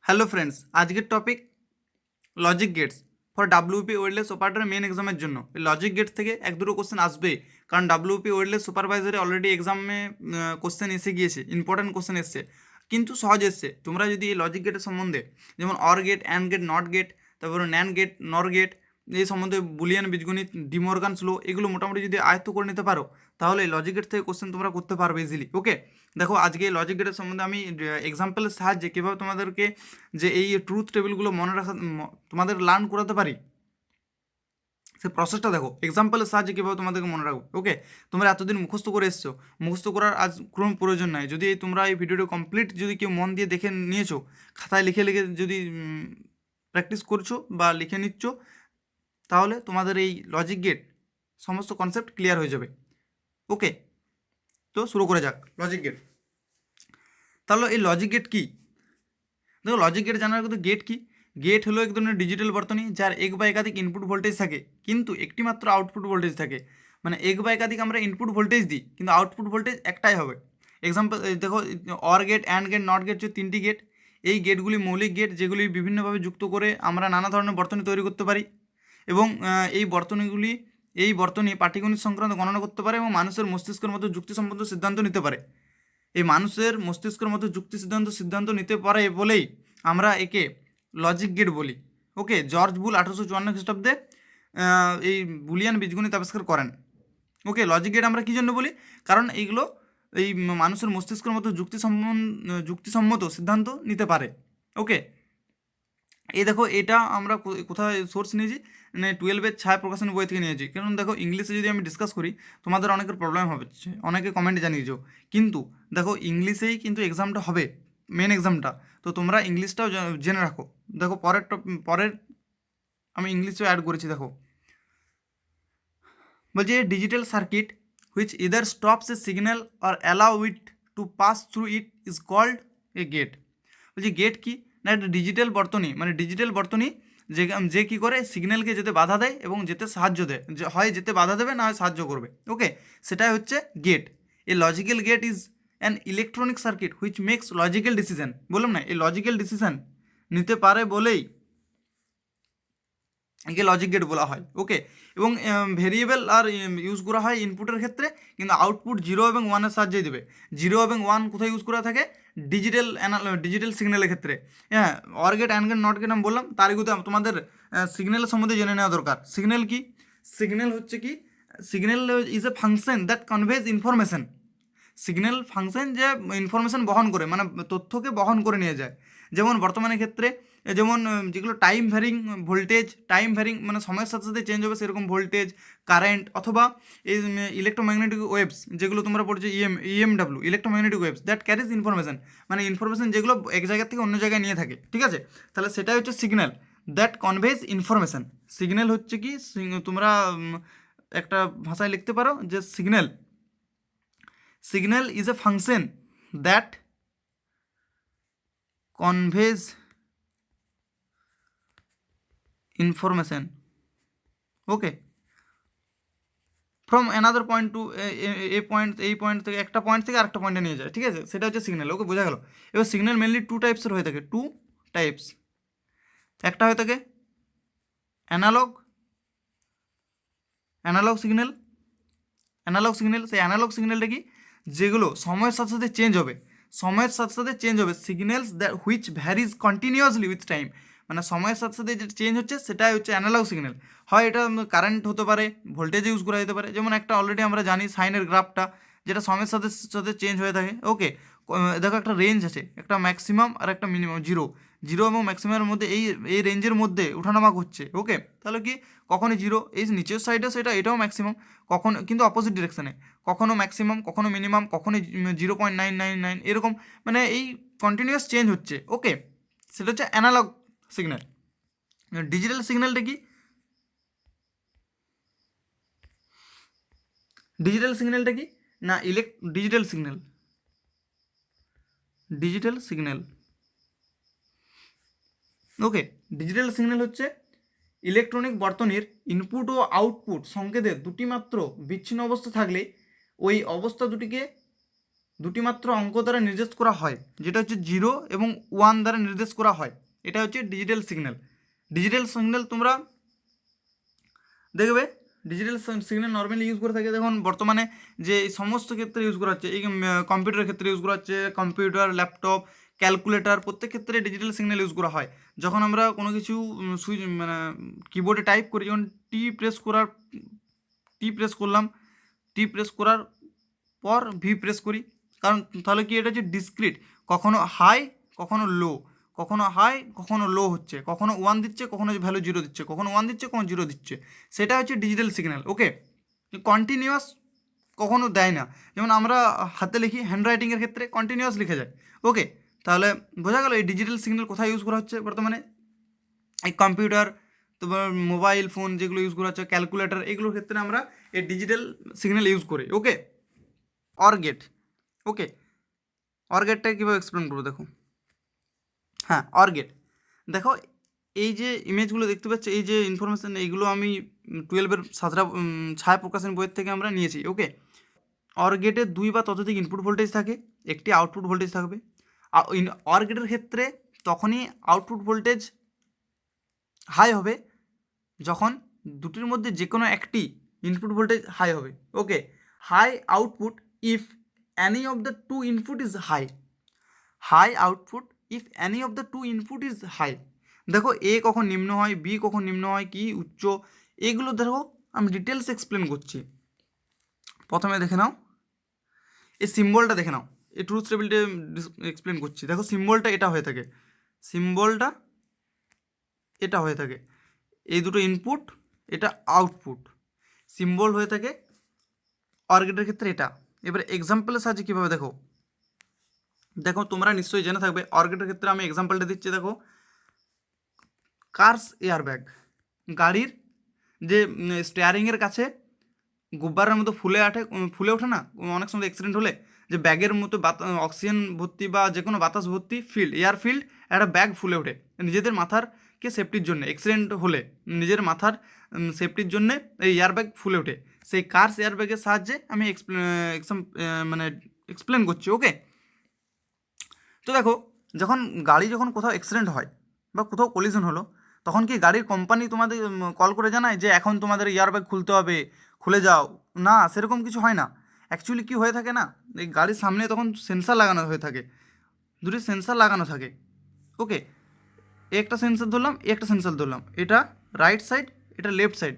Hello friends, আজকের topic logic gates for WP wireless operator main এক্সামের জন্য। এই লজিক গেটস থেকে এক দুটো কোশ্চেন আসবে, কারণ ডাব্লিউপি ওয়েললেস সুপারভাইজারে অলরেডি এক্সামে কোশ্চেন এসে গিয়েছে, ইম্পর্টেন্ট কোশ্চেন এসছে, কিন্তু সহজ এসছে। তোমরা যদি এই লজিক গেটের সম্বন্ধে, যেমন or gate, and gate, not gate, তারপরে ন্যান গেট, নর গেট, এই সম্বন্ধে বুলিয়ান বীজগণিত, ডিমর্গানস ল, এগুলো মোটামুটি যদি আয়ত্ত করে নিতে পারো, তাহলে লজিক গেট থেকে কোশ্চেন তোমরা করতে পারবে ইজিলি। ওকে, দেখো আজকে লজিক গেটের সম্বন্ধে আমি এক্সাম্পলের সাহায্যে কীভাবে তোমাদেরকে যে এই ট্রুথ টেবিলগুলো মনে রাখা তোমাদের লার্ন করাতে পারি, সে প্রসেসটা দেখো এক্সাম্পলের সাহায্যে কীভাবে তোমাদেরকে মনে রাখবো। ওকে, তোমরা এতদিন মুখস্থ করে এসছো, মুখস্থ করার আজ কোনো প্রয়োজন নাই। যদি তোমরা এই ভিডিওটা কমপ্লিট যদি কেউ মন দিয়ে দেখে নিয়েছো, খাতায় লিখে লিখে যদি প্র্যাকটিস করছো বা লিখে নিচ্ছ, তাহলে তোমাদের এই লজিক গেট সমস্ত কনসেপ্ট ক্লিয়ার হয়ে যাবে। ওকে, তো শুরু করে যাক লজিক গেট। তাহলে এই লজিক গেট কী? দেখো লজিক গেট জানার কথা, গেট কি? গেট হলো এক ধরনের ডিজিটাল বর্তনী যার এক বা একাধিক ইনপুট ভোল্টেজ থাকে, কিন্তু একটি মাত্র আউটপুট ভোল্টেজ থাকে। মানে এক বা একাধিক আমরা ইনপুট ভোল্টেজ দিই, কিন্তু আউটপুট ভোল্টেজ একটাই হবে। এক্সাম্পল দেখো, or gate, and gate, not gate, যে তিনটি গেট, এই গেটগুলি মৌলিক গেট যেগুলি বিভিন্নভাবে যুক্ত করে আমরা নানা ধরনের বর্তনী তৈরি করতে পারি, এবং এই বর্তনী পাটিগণিত সংক্রান্ত গণনা করতে পারে এবং মানুষের মস্তিষ্কের মতো যুক্তিসম্মত সিদ্ধান্ত নিতে পারে। এই মানুষের মস্তিষ্কের মতো যুক্তি সিদ্ধান্ত নিতে পারে বলেই আমরা একে লজিক গেট বলি। ওকে, জর্জ বুল 1854 খ্রিস্টাব্দে এই বুলিয়ান বীজগণিত আবিষ্কার করেন। ওকে, লজিক গেট আমরা কী জন্য বলি? কারণ এইগুলো এই মানুষের মস্তিষ্কের মতো যুক্তিসম্মত সিদ্ধান্ত নিতে পারে। ওকে, এই দেখো এটা আমরা কোথায় সোর্স নিয়েছি, মানে 12-এর ছায়া প্রকাশন বই থেকে নিয়েছি। কারণ দেখো ইংলিশে যদি আমি ডিসকাস করি, তোমাদের অনেকের প্রবলেম হবে, অনেকে কমেন্টে জানিয়েছো, কিন্তু দেখো ইংলিশেই কিন্তু এক্সামটা হবে, মেন এক্সামটা, তো তোমরা ইংলিশটাও জেনে রাখো। দেখো পরের আমি ইংলিশও অ্যাড করেছি। দেখো বলছি, digital circuit which either stops a signal or allow it to pass through it is called a gate. বলছি গেট কি না, একটা ডিজিটাল বর্তনী, মানে ডিজিটাল বর্তনী যে কী করে সিগন্যালকে যেতে বাধা দেয় এবং যেতে সাহায্য দেয়, যে হয় যেতে বাধা দেবে না হয় সাহায্য করবে। ওকে, সেটাই হচ্ছে gate. A logical gate is an electronic circuit which makes logical decision. বললাম না, এই লজিক্যাল ডিসিশন নিতে পারে বলেই একে লজিক গেট বলা হয়। ওকে, এবং ভেরিয়েবল আর ইউজ করা হয় ইনপুটের ক্ষেত্রে, কিন্তু আউটপুট 0 এবং 1-এর সাহায্যে দেবে। 0 এবং 1 কোথায় ইউজ করা থাকে? ডিজিটাল সিগন্যালের ক্ষেত্রে। হ্যাঁ, or gate, and gate, not gate আমি বললাম, তার এগুলো তোমাদের সিগন্যালের সম্বন্ধে জেনে নেওয়া দরকার। সিগন্যাল কি? সিগন্যাল হচ্ছে কি? Signal is a function that conveys information. Signal function যে ইনফরমেশন বহন করে, মানে তথ্যকে বহন করে নিয়ে যায়। যেমন বর্তমানে ক্ষেত্রে, যেমন যেগুলো time varying voltage, time varying মানে সময়ের সাথে সাথে চেঞ্জ হবে, সেরকম ভোল্টেজ, কারেন্ট, অথবা এই ইলেকট্রোম্যাগনেটিক ওয়েভস যেগুলো তোমরা পড়ছো, EMW, electromagnetic waves that carries information, মানে ইনফরমেশন যেগুলো এক জায়গা থেকে অন্য জায়গায় নিয়ে থাকে। ঠিক আছে, তাহলে সেটাই হচ্ছে signal that conveys information. Signal হচ্ছে কি, তোমরা একটা ভাষায় লিখতে পারো যে signal is a function that conveys information, okay, from another point to এই পয়েন্ট থেকে একটা পয়েন্ট থেকে আরেকটা পয়েন্টে নিয়ে যায়। ঠিক আছে, সেটা হচ্ছে সিগন্যাল। ওকে, বোঝা গেল। এবার সিগন্যাল মেনলি টু টাইপসের হয়ে থাকে, টু টাইপস। একটা হয়ে থাকে অ্যানালগ সিগন্যাল। সেই অ্যানালগ সিগন্যালটা কি? যেগুলো সময়ের সাথে সাথে চেঞ্জ হবে, signals that which varies continuously with time, মানে সময়ের সাথে সাথে যেটা চেঞ্জ হচ্ছে সেটাই হচ্ছে অ্যানালগ সিগন্যাল। হয় এটা কারেন্ট হতে পারে, ভোল্টেজ ইউজ করা যেতে পারে। যেমন একটা অলরেডি আমরা জানি সাইনের গ্রাফটা, যেটা সময়ের সাথে সাথে চেঞ্জ হয়ে থাকে। ওকে, দেখো একটা রেঞ্জ আছে, একটা ম্যাক্সিমাম আর একটা মিনিমাম, জিরো এবং ম্যাক্সিমামের মধ্যে এই রেঞ্জের মধ্যে ওঠানামা করছে। ওকে, তাহলে কি কখনো জিরো এই নিচের সাইডে এটাও ম্যাক্সিমাম, কখনো কিন্তু অপোজিট ডিরেকশানে, কখনো ম্যাক্সিমাম, কখনো মিনিমাম, কখনো 0.999 এরকম, মানে এই কন্টিনিউয়াস চেঞ্জ হচ্ছে। ওকে, সেটা হচ্ছে অ্যানালগ সিগন্যাল। ডিজিটাল সিগন্যালটা কি? না ডিজিটাল সিগন্যাল। ওকে, ডিজিটাল সিগন্যাল হচ্ছে ইলেকট্রনিক বর্তনীর ইনপুট ও আউটপুট সংকেতের দুটি মাত্র বিচ্ছিন্ন অবস্থা থাকলে ওই অবস্থা দুটিকে দুটি মাত্র অঙ্ক দ্বারা নির্দেশ করা হয়, যেটা হচ্ছে 0 এবং 1 দ্বারা নির্দেশ করা হয়। এটা হচ্ছে ডিজিটাল সিগন্যাল। ডিজিটাল সিগন্যাল তোমরা দেখবে ডিজিটাল সিগন্যাল নর্মালি ইউজ করে থাকে। দেখুন বর্তমানে যে এই সমস্ত ক্ষেত্রে ইউজ করা হচ্ছে, এই কম্পিউটারের ক্ষেত্রে ইউজ করা হচ্ছে, কম্পিউটার, ল্যাপটপ, ক্যালকুলেটর, প্রত্যেক ক্ষেত্রে ডিজিটাল সিগন্যাল ইউজ করা হয়। যখন আমরা কোনো কিছু সুইচ মানে কিবোর্ডে টাইপ করি, যখন টি প্রেস করলাম, টি প্রেস করার পর ভি প্রেস করি, কারণ তাহলে কি এটা হচ্ছে ডিসক্রিট, কখনো হাই কখনো লো, কখনো হাই কখনো লো হচ্ছে, কখনো 1 দিচ্ছে কখনো ভ্যালু 0 দিচ্ছে, কখনো 1 দিচ্ছে কখনো 0 দিচ্ছে, সেটা হচ্ছে ডিজিটাল সিগন্যাল। ওকে, কন্টিনিউয়াস কখনো দেয় না, যেমন আমরা হাতে লিখি, হ্যান্ডরাইটিংয়ের ক্ষেত্রে কন্টিনিউয়াস লিখে যায়। ওকে, তাহলে বোঝা গেল এই ডিজিটাল সিগন্যাল কোথায় ইউজ করা হচ্ছে বর্তমানে। এই কম্পিউটার, তোমার মোবাইল ফোন যেগুলো ইউজ করা হচ্ছে, ক্যালকুলেটর, এগুলোর ক্ষেত্রে আমরা এই ডিজিটাল সিগন্যাল ইউজ করি। ওকে, অর গেট। ওকে, অর গেটটা কীভাবে এক্সপ্লেন করবো দেখো। হ্যাঁ, অর গেট দেখো, এই যে ইমেজগুলো দেখতে পাচ্ছ, এই যে ইনফরমেশান, এইগুলো আমি 12-এর ছায়া প্রকাশন বইয়ের থেকে আমরা নিয়েছি। ওকে, অর গেটে 2 বা ততোধিক ইনপুট ভোল্টেজ থাকে, একটি আউটপুট ভোল্টেজ থাকবে। অর গেটের ক্ষেত্রে তখনই আউটপুট ভোল্টেজ হাই হবে যখন দুটির মধ্যে যে কোনো একটি ইনপুট ভোল্টেজ হাই হবে। Okay, high output if any of the two input is high, high output if any of the two input is high. দেখো এ কখন নিম্ন হয়, বি কখন নিম্ন হয়, কি উচ্চ, এগুলো দেখো আমি ডিটেলস এক্সপ্লেন করছি। প্রথমে দেখে নাও এই সিম্বলটা, দেখে নাও এই ট্রুথ টেবিলটা এক্সপ্লেন করছি। দেখো সিম্বলটা এটা হয়ে থাকে, সিম্বলটা এটা হয়ে থাকে, এই দুটো ইনপুট, এটা আউটপুট, সিম্বল হয়ে থাকে অর গেটের ক্ষেত্রে এটা। এবার এক্সাম্পলের সাহায্যে কীভাবে দেখো, দেখো তোমরা নিশ্চয়ই জেনে থাকবে, অর গেটের ক্ষেত্রে আমি এক্সাম্পলটা দিচ্ছি। দেখো কার্স এয়ারব্যাগ, গাড়ির যে স্টিয়ারিংয়ের কাছে গুব্বারের মতো ফুলে ওঠে না অনেক সময় অ্যাক্সিডেন্ট হলে, যে ব্যাগের মতো অক্সিজেন ভর্তি বা যে কোনো বাতাস ভর্তি এয়ার ফিল্ড, একটা ব্যাগ ফুলে ওঠে নিজেদের মাথারকে সেফটির জন্য। অ্যাক্সিডেন্ট হলে নিজের মাথার সেফটির জন্যে এই এয়ারব্যাগ ফুলে ওঠে। সেই কার্স এয়ারব্যাগের সাহায্যে আমি মানে এক্সপ্লেন করছি। ওকে, তো দেখো যখন যখন কোথাও অ্যাক্সিডেন্ট হয় বা কোথাও কলিশন হলো, তখন কি গাড়ির কোম্পানি তোমাদের কল করে জানায় যে এখন তোমাদের এয়ারব্যাগ খুলতে হবে, খুলে যাও? না, সেরকম কিছু হয় না। অ্যাকচুয়ালি কি হয়ে থাকে না, এই গাড়ির সামনে তখন সেন্সার লাগানো হয়ে থাকে, দুটি সেন্সার লাগানো থাকে। ওকে, একটা সেন্সার ধরলাম, একটা সেন্সার ধরলাম, এটা রাইট সাইড, এটা লেফট সাইড।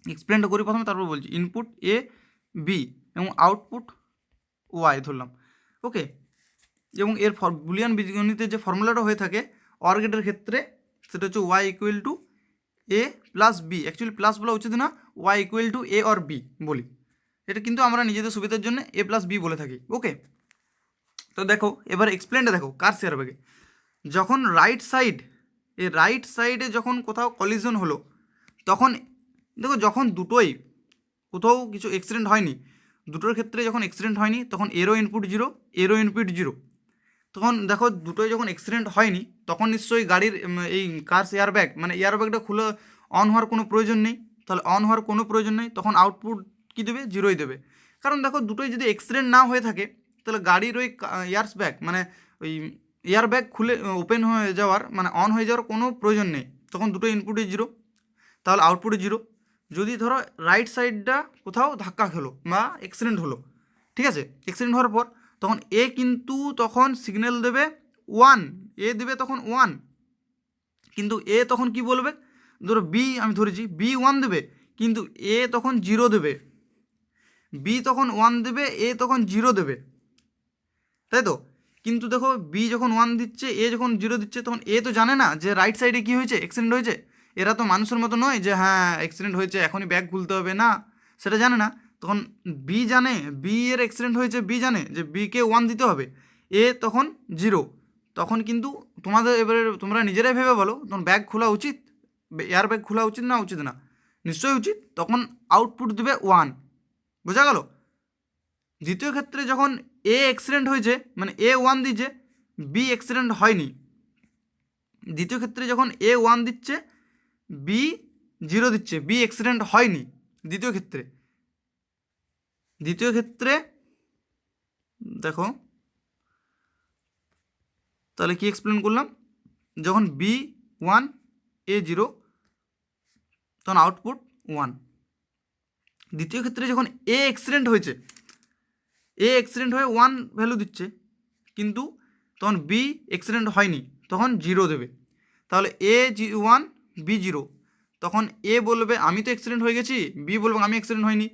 এক্সপ্লেনটা করি প্রথমে, তারপর বলছি। ইনপুট এ বি এবং আউটপুট ওয়াই ধরলাম। ওকে, এবং এর বুলিয়ান বীজগণিতের যে ফর্মুলাটা হয়ে থাকে অর গেটের ক্ষেত্রে, সেটা হচ্ছে Y equal to A plus B. Actually plus বলা উচিত না, Y equal to A or B বলি, এটা কিন্তু আমরা নিজেদের সুবিধার জন্য এ প্লাস বি বলে থাকি। ওকে, তো দেখো এবার এক্সপ্লেনটা দেখো কার্স এয়ারব্যাগে। যখন রাইট সাইডে যখন কোথাও কলিশন হলো, তখন দেখো যখন দুটোই কোথাও কিছু অ্যাক্সিডেন্ট হয়নি, দুটোর ক্ষেত্রে যখন অ্যাক্সিডেন্ট হয়নি, তখন এরও ইনপুট জিরো, এরও ইনপুট জিরো। তখন দেখো দুটোই যখন অ্যাক্সিডেন্ট হয়নি, তখন নিশ্চয়ই গাড়ির এই কার্স এয়ারব্যাগ, মানে এয়ারব্যাগটা খুলে অন হওয়ার কোনো প্রয়োজন নেই। তাহলে অন হওয়ার কোনো প্রয়োজন নেই, তখন আউটপুট কী দেবে? জিরোই দেবে। কারণ দেখো দুটোই যদি অ্যাক্সিডেন্ট না হয়ে থাকে, তাহলে গাড়ির ওই এয়ারব্যাগ মানে ওই এয়ারব্যাগ খুলে ওপেন হয়ে যাওয়ার, মানে অন হয়ে যাওয়ার কোনো প্রয়োজন নেই, তখন দুটো ইনপুটই জিরো, তাহলে আউটপুটে জিরো। যদি ধরো রাইট সাইডটা কোথাও ধাক্কা খেলো বা অ্যাক্সিডেন্ট হলো, ঠিক আছে, অ্যাক্সিডেন্ট হওয়ার পর তখন এ কিন্তু তখন সিগন্যাল দেবে 1, এ দেবে তখন 1, কিন্তু এ তখন কি বলবে? ধরো বি আমি ধরেছি, বি 1 দেবে, কিন্তু এ তখন 0 দেবে। বি তখন 1 দেবে, এ তখন 0 দেবে, তাই তো? কিন্তু দেখো বি যখন 1 দিচ্ছে, এ যখন 0 দিচ্ছে, তখন এ তো জানে না যে রাইট সাইডে কী হয়েছে, অ্যাক্সিডেন্ট হয়েছে। এরা তো মানুষের মতো নয় যে হ্যাঁ অ্যাক্সিডেন্ট হয়েছে এখনই ব্যাগ খুলতে হবে, না, সেটা জানে না। তখন বি জানে, বি এর অ্যাক্সিডেন্ট হয়েছে, বি জানে যে বিকে 1 দিতে হবে, এ তখন 0। তখন কিন্তু এবারে তোমরা নিজেরাই ভেবে বলো, তখন ব্যাগ খোলা উচিত, এয়ার ব্যাগ খোলা উচিত না উচিত না? নিশ্চয়ই উচিত। তখন আউটপুট দেবে 1, বোঝা গেল? দ্বিতীয় ক্ষেত্রে যখন এ অ্যাক্সিডেন্ট হয়েছে, মানে এ 1 দিচ্ছে, বি অ্যাক্সিডেন্ট হয়নি। দ্বিতীয় ক্ষেত্রে যখন এ 1 দিচ্ছে, বি 0 দিচ্ছে, বি অ্যাক্সিডেন্ট হয়নি। দ্বিতীয় ক্ষেত্রে দেখো তাহলে কি এক্সপ্লেন করলাম, যখন B1 A0 তখন আউটপুট 1। দ্বিতীয় ক্ষেত্রে যখন এ অ্যাক্সিডেন্ট হয়েছে, এ অ্যাক্সিডেন্ট হয়ে 1 ভ্যালু দিচ্ছে, কিন্তু তখন বি অ্যাক্সিডেন্ট হয়নি, তখন 0 দেবে। তাহলে A1 B0, তখন এ বলবে আমি তো অ্যাক্সিডেন্ট হয়ে গেছি, বি বলবে আমি অ্যাক্সিডেন্ট হয়নি,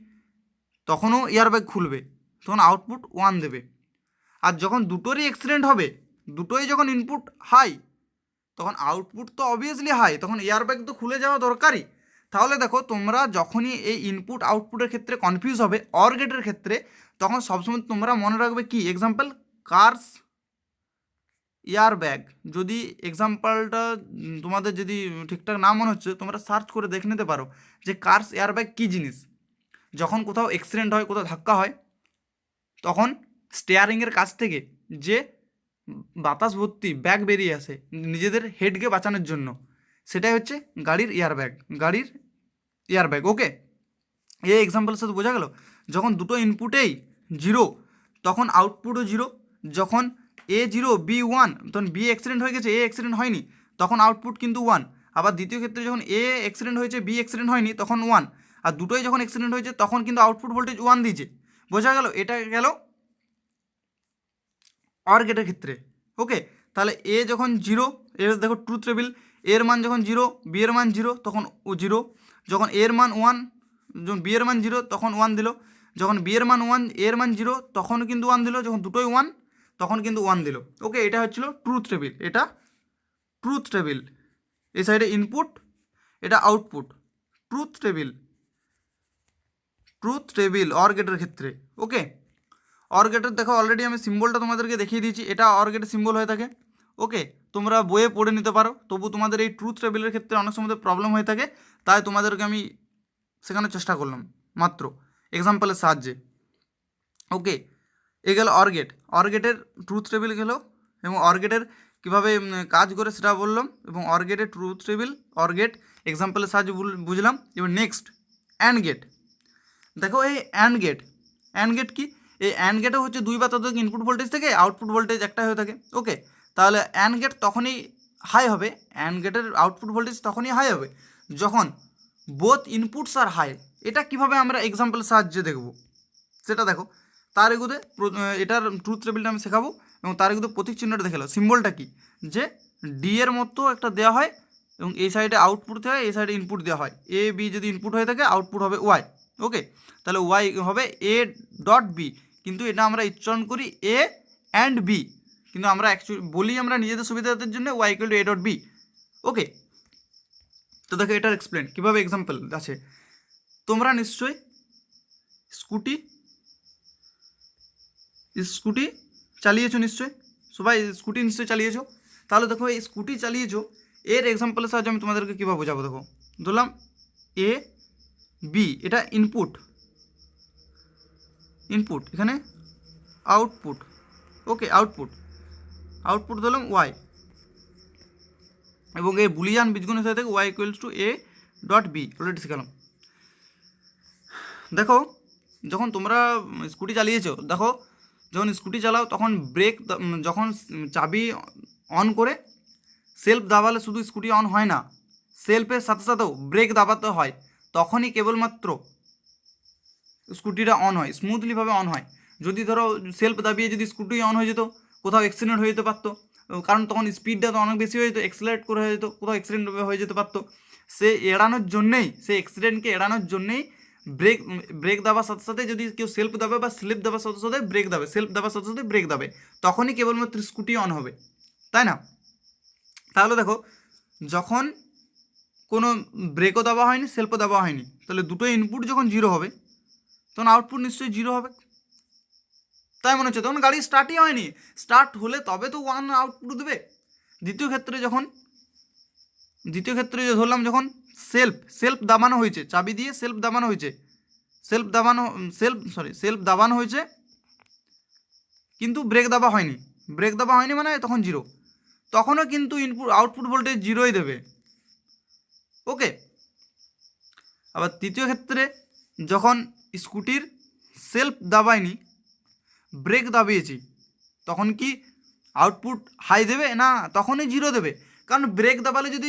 তখনও এয়ারব্যাগ খুলবে, তখন আউটপুট 1 দেবে। আর যখন দুটোরই অ্যাক্সিডেন্ট হবে, দুটোই যখন ইনপুট হাই, তখন আউটপুট তো অবভিয়াসলি হাই, তখন এয়ারব্যাগ তো খুলে যাওয়া দরকারই। তাহলে দেখো তোমরা যখনই এই ইনপুট আউটপুটের ক্ষেত্রে কনফিউজ হবে অর গেটের ক্ষেত্রে, তখন সবসময় তোমরা মনে রাখবে কি এক্সাম্পল কার্স এয়ারব্যাগ। যদি এক্সাম্পলটা তোমাদের যদি ঠিকঠাক না মনে হচ্ছে, তোমরা সার্চ করে দেখে নিতে পারো যে কার্স এয়ারব্যাগ কী জিনিস। যখন কোথাও অ্যাক্সিডেন্ট হয়, কোথাও ধাক্কা হয়, তখন স্টিয়ারিংয়ের কাছ থেকে যে বাতাস ভর্তি ব্যাগ বেরিয়ে আসে নিজেদের হেডকে বাঁচানোর জন্য, সেটাই হচ্ছে গাড়ির এয়ারব্যাগ, গাড়ির এয়ারব্যাগ। ওকে, এই এক্সাম্পলের সাথে বোঝা গেল। যখন দুটো ইনপুটেই 0, তখন আউটপুটও 0। যখন A0 B1, তখন বি অ্যাক্সিডেন্ট হয়ে গেছে, এ অ্যাক্সিডেন্ট হয়নি, তখন আউটপুট কিন্তু 1। আবার দ্বিতীয় ক্ষেত্রে যখন এ অ্যাক্সিডেন্ট হয়েছে, বি অ্যাক্সিডেন্ট হয়নি, তখন 1। আর দুটোই যখন অ্যাক্সিডেন্ট হয়েছে, তখন কিন্তু আউটপুট ভোল্টেজ 1 দিয়েছে। বোঝা গেল? এটা গেল অর গেটের ক্ষেত্রে। ওকে, তাহলে এ যখন 0, এর দেখো ট্রুথ টেবিল, এর মান যখন 0, বি এর মান 0, তখন ও 0। যখন এর মান 1, যখন বি এর মান 0, তখন 1 দিল। যখন বি এর মান 1, এর মান 0, তখন কিন্তু 1 দিল। যখন দুটোই 1, তখন কিন্তু 1 দিল। ওকে, এটা হচ্ছিল ট্রুথ টেবিল, এটা ট্রুথ টেবিল। এই সাইডে ইনপুট, এটা output. Truth table, truth table or গেটের ক্ষেত্রে। ওকে, অর গেটের দেখো অলরেডি আমি সিম্বলটা তোমাদেরকে দেখিয়ে দিয়েছি, এটা অর গেটের সিম্বল হয়ে থাকে। ওকে, তোমরা বইয়ে পড়ে নিতে পারো, তবু তোমাদের এই ট্রুথ টেবিলের ক্ষেত্রে অনেক সময় প্রবলেম হয়ে থাকে, তাই তোমাদেরকে আমি শেখানোর চেষ্টা করলাম মাত্র এক্সাম্পলের সাহায্যে। ওকে, এ গেল অর গেট, অর গেটের ট্রুথ টেবিল গেল, এবং অর গেটের কীভাবে কাজ করে সেটা বললাম, এবং অর গেটের ট্রুথ টেবিল, অর গেট এক্সাম্পলের সাহায্যে বুঝলাম। এবার নেক্সট অ্যান্ড গেট। দেখো এই অ্যান্ড গেট, অ্যান্ড গেট কি? এই অ্যান্ড গেটও হচ্ছে দুই বা ততোধিক ইনপুট ভোল্টেজ থেকে আউটপুট ভোল্টেজ একটা হয়ে থাকে। ওকে, তাহলে অ্যান্ড গেট তখনই হাই হবে, অ্যান্ড গেটের আউটপুট ভোল্টেজ তখনই হাই হবে যখন বোথ ইনপুটস আর হাই। এটা কিভাবে আমরা এক্সাম্পলের সাহায্যে দেখব সেটা দেখো। তার এগুতে এটার ট্রুথ টেবিলটা আমি শেখাবো, এবং তার এগুতে প্রতীক চিহ্নটা দেখে নাও। সিম্বলটা কি, যে ডি এর মতো একটা দেওয়া হয়, এবং এই সাইডে আউটপুট দেওয়া হয়, এই সাইডে ইনপুট দেওয়া হয়। এ বি যদি ইনপুট হয়ে থাকে, আউটপুট হবে ওয়াই। ওকে, তাহলে ওয়াই হবে এ ডট বি, কিন্তু এটা আমরা উচ্চারণ করি এ অ্যান্ড বি, কিন্তু আমরা অ্যাকচুয়ালি বলি আমরা নিজেদের সুবিধার জন্য Y equal to A dot B. Okay, তো দেখো এটার এক্সপ্লেন কীভাবে এক্সাম্পল আছে। তোমরা নিশ্চয়ই স্কুটি স্কুটি চালিয়েছো, নিশ্চয়ই সবাই স্কুটি নিশ্চয়ই চালিয়েছো। তাহলে দেখো এই স্কুটি চালিয়েছো, এর এক্সাম্পলের সাহায্যে আমি তোমাদেরকে কীভাবে বোঝাবো। দেখো ধরলাম এ বি, এটা ইনপুট, ইনপুট এখানে আউটপুট। ওকে, আউটপুট, আউটপুট ধরলাম ওয়াই, এবং এই বুলিয়ান বীজগণিত হয়ে থাকে Y equals to A dot B, already শেখালাম। দেখো যখন তোমরা স্কুটি চালিয়েছো, দেখো যখন স্কুটি চালাও তখন ব্রেক, যখন চাবি অন করে সেলফ দাবালে শুধু স্কুটি অন হয় না, সেলফের সাথে সাথেও ব্রেক দাবাতে হয়, তখনই কেবলমাত্র স্কুটিটা অন হয়, স্মুথলিভাবে অন হয়। যদি ধরো সেলফ দাবিয়ে যদি স্কুটি অন হয়ে যেত, কোথাও অ্যাক্সিডেন্ট হয়ে যেতে পারতো, কারণ তখন স্পিডটা তো অনেক বেশি হয়ে যেত, এক্সেলারেট করে হয়ে যেত, কোথাও অ্যাক্সিডেন্ট হয়ে যেতে পারতো। সে এড়ানোর জন্যেই, সে অ্যাক্সিডেন্টকে এড়ানোর জন্যেই ব্রেক ব্রেক দেওয়ার সাথে সাথে যদি কেউ সেলফ দাবে বা স্লিপ দেওয়ার সাথে সাথে ব্রেক দাবে, সেলফ দেওয়ার সাথে সাথে ব্রেক দাবে, তখনই কেবলমাত্র স্কুটি অন হবে, তাই না? তাহলে দেখো যখন কোনো ব্রেকও দেওয়া হয়নি, সেলফও দেওয়া হয়নি, তাহলে দুটো ইনপুট যখন 0 হবে, তখন আউটপুট নিশ্চয়ই 0 হবে, তাই মনে হচ্ছে। তখন গাড়ি স্টার্টই হয়নি, স্টার্ট হলে তবে তো 1 আউটপুট দেবে। দ্বিতীয় ক্ষেত্রে যে ধরলাম যখন সেলফ দাবানো হয়েছে, চাবি দিয়ে সেলফ দাবানো হয়েছে, সেলফ দাবানো হয়েছে, কিন্তু ব্রেক দাবা হয়নি, ব্রেক দাবা হয়নি মানে তখন 0, তখনও কিন্তু ইনপুট আউটপুট ভোল্টেজ 0ই দেবে। ওকে, আবার তৃতীয় ক্ষেত্রে যখন স্কুটির সেলফ দাবায়নি, ব্রেক দাবিয়েছি তখন কি আউটপুট হাই দেবে না তখনই জিরো দেবে, কারণ ব্রেক দাবালে যদি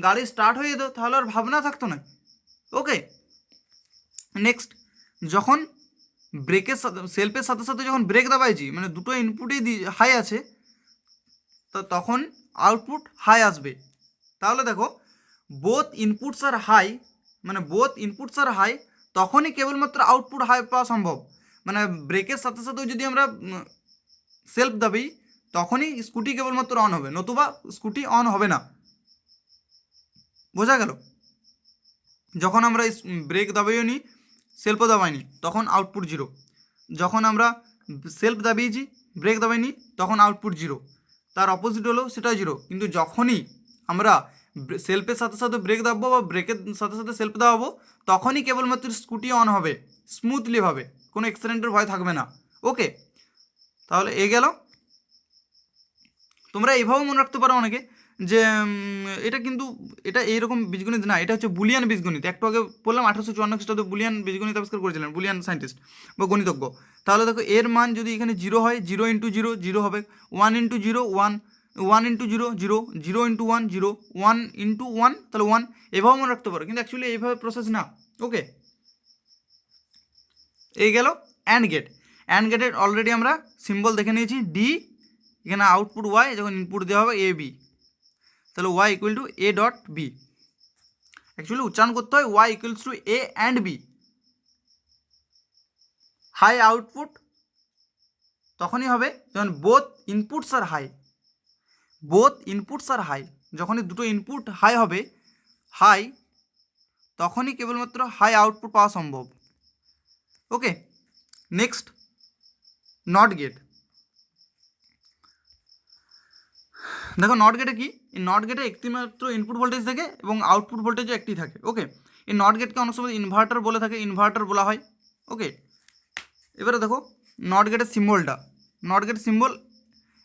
গাড়ি স্টার্ট হয়ে যেত তাহলে আর ভাবনা থাকতো না। ওকে, নেক্সট, যখন ব্রেকের সাথে সেলফের সাথে সাথে যখন ব্রেক দাবাইছি মানে দুটো ইনপুটই হাই আছে, তো তখন আউটপুট হাই আসবে। তাহলে দেখো বোথ ইনপুটস আর হাই, মানে বোথ ইনপুটস আর হাই, তখনই কেবলমাত্র আউটপুট হাই পাওয়া সম্ভব। মানে ব্রেকের সাথে সাথেও যদি আমরা সেলফ দাবি তখনই স্কুটি কেবলমাত্র অন হবে, নতুবা স্কুটি অন হবে না। বোঝা গেল? যখন আমরা ব্রেক দাবাইও নি সেলফও দাবাইনি তখন আউটপুট জিরো, যখন আমরা সেলফ দাবিয়েছি ব্রেক দাবাইনি তখন আউটপুট জিরো, তার অপোজিট হলো সেটা জিরো। কিন্তু যখনই আমরা সেলফের সাথে সাথে ব্রেক দাববো বা ব্রেকের সাথে সাথে সেলফ দাবাবো তখনই কেবলমাত্র স্কুটি অন হবে স্মুথলিভাবে, কোনো অ্যাক্সিডেন্টের ভয় থাকবে না। ওকে, তাহলে এ গেল। তোমরা এইভাবেও মনে রাখতে পারো অনেকে যে এটা কিন্তু এটা এইরকম বীজগণিত না, এটা হচ্ছে বুলিয়ান বীজগণিত। একটু আগে বললাম 1854 খ্রিস্টাব্দে বুলিয়ান বীজগণিত আবিষ্কার করেছিলেন বুলিয়ান সায়েন্টিস্ট বা গণিতজ্ঞ। তাহলে দেখো এর মান যদি এখানে জিরো হয়, জিরো ইন্টু জিরো জিরো হবে, one into zero one, one into zero zero, zero into one zero, one into one তাহলে ওয়ান, এভাবেও মনে রাখতে পারো, কিন্তু অ্যাকচুয়ালি এইভাবে প্রসেস না। ওকে, এই গেল অ্যান্ড গেট। অ্যান্ড গেটের অলরেডি আমরা সিম্বল দেখে নিয়েছি ডি, এখানে আউটপুট ওয়াই, যখন ইনপুট দেওয়া হবে এ বি, তাহলে Y equal to A dot B. Actually উচ্চারণ করতে হয় Y equals to A and B. High output তখনই হবে যখন both inputs are high, both inputs are high, যখনই দুটো ইনপুট হাই হবে, হাই, তখনই কেবলমাত্র হাই আউটপুট পাওয়া সম্ভব। ওকে, নেক্সট নট গেট। দেখো নট গেটে কি, এই নট গেটে একটি মাত্র ইনপুট ভোল্টেজ থাকে এবং আউটপুট ভোল্টেজও একটি থাকে। ওকে, এই নট গেটকে অনেক সময় ইনভার্টার বলে থাকে, ইনভার্টার বলা হয়। ওকে, এবারে দেখো নট গেটের সিম্বলটা, নট গেট সিম্বল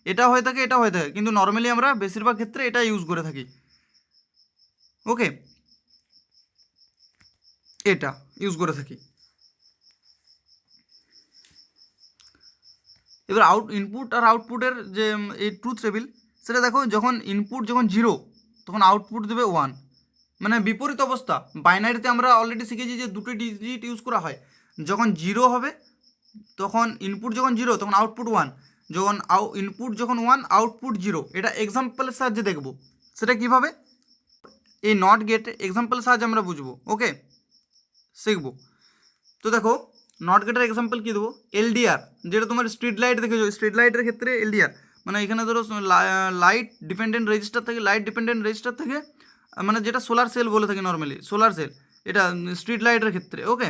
এটা হয়ে থাকে এটা হয়ে থাকে, কিন্তু নর্মালি আমরা বেশিরভাগ ক্ষেত্রে এটা ইউজ করে থাকি। ওকে, এটা ইউজ করে থাকি। এবার ইনপুট আর আউটপুটের যে এই ট্রুথ টেবিল সেটা দেখো, যখন ইনপুট যখন জিরো তখন আউটপুট দেবে ওয়ান, মানে বিপরীত অবস্থা। বাইনারিতে আমরা অলরেডি শিখেছি যে দুটো ডিজিট ইউজ করা হয়, যখন জিরো হবে তখন ইনপুট যখন জিরো তখন আউটপুট ওয়ান, যখন ইনপুট যখন ওয়ান আউটপুট জিরো। এটা এক্সাম্পলের সাহায্যে দেখব সেটা কিভাবে, এই নট গেট এক্সাম্পলের সাহায্যে আমরা বুঝবো। ওকে, শিখবো। তো দেখো নট গেটের এক্সাম্পল কী দেবো, এলডিআর, যেটা তোমার স্ট্রিট লাইট দেখেছো, স্ট্রিট লাইটের ক্ষেত্রে এলডিআর মানে এখানে ধরো লাইট ডিপেন্ডেন্ট রেজিস্টার থাকে, লাইট ডিপেন্ডেন্ট রেজিস্টার থাকে, মানে যেটা সোলার সেল বলে থাকে নর্মালি, সোলার সেল এটা স্ট্রিট লাইটের ক্ষেত্রে। ওকে,